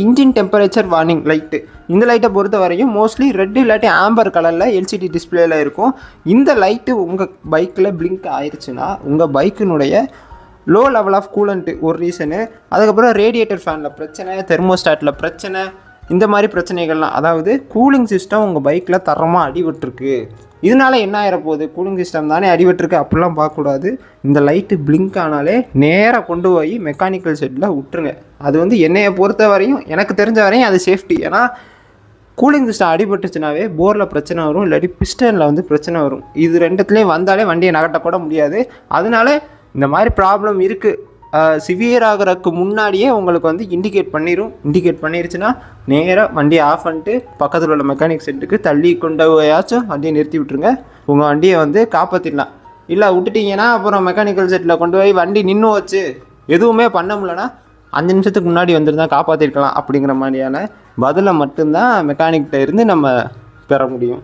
Engine temperature warning light. இந்த லைட்டை பொறுத்த வரையும் மோஸ்ட்லி ரெட் இல்லாட்டி ஆம்பர் கலரில் எல்சிடி டிஸ்பிளேல இருக்கும். இந்த லைட்டு உங்கள் பைக்கில் பிளிங்க் ஆயிடுச்சுன்னா உங்கள் பைக்கினுடைய லோ லெவல் ஆஃப் கூலண்ட்டு ஒரு ரீசனு. அதுக்கப்புறம் ரேடியேட்டர் ஃபேனில் பிரச்சனை, தெர்மோஸ்டாட்டில் பிரச்சனை, இந்த மாதிரி பிரச்சனைகள்லாம். அதாவது கூலிங் சிஸ்டம் உங்கள் பைக்கில் தரமாக அடிபட்டுருக்கு. இதனால் என்ன ஆகிடப்போகுது, கூலிங் சிஸ்டம் தானே அடிபட்டுருக்கு அப்படிலாம் பார்க்கக்கூடாது. இந்த லைட்டு பிளிங்க் ஆனாலே நேராக கொண்டு போய் மெக்கானிக்கல் செட்டில் விட்டுருங்க. அது வந்து என்னையை பொறுத்த வரையும், எனக்கு தெரிஞ்ச வரையும் அது சேஃப்டி. ஏன்னா கூலிங் சிஸ்டம் அடிபட்டுச்சுனாவே போரில் பிரச்சனை வரும், இல்லாட்டி பிஸ்டனில் வந்து பிரச்சனை வரும். இது ரெண்டுத்துலேயும் வந்தாலே வண்டியை நகட்டக்கூட முடியாது. அதனால இந்த மாதிரி ப்ராப்ளம் இருக்குது, சிவியர் ஆகிறதுக்கு முன்னாடியே உங்களுக்கு வந்து இண்டிகேட் பண்ணிருச்சுன்னா நேராக வண்டியை ஆஃப் பண்ணிட்டு பக்கத்தில் உள்ள மெக்கானிக் செட்டுக்கு தள்ளி கொண்டு போயாச்சும் வண்டியை நிறுத்தி விட்டுருங்க. உங்கள் வண்டியை வந்து காப்பாற்றிடலாம். இல்லை விட்டுட்டிங்கன்னா அப்புறம் மெக்கானிக்கல் செட்டில் கொண்டு போய் வண்டி நின்று வச்சு எதுவுமே பண்ண முடியலன்னா 5 நிமிஷத்துக்கு முன்னாடி வந்துருந்தால் காப்பாற்றிருக்கலாம் அப்படிங்கிற மாதிரியான பதிலை மட்டும்தான் மெக்கானிக்கிட்ட இருந்து நம்ம பெற முடியும்.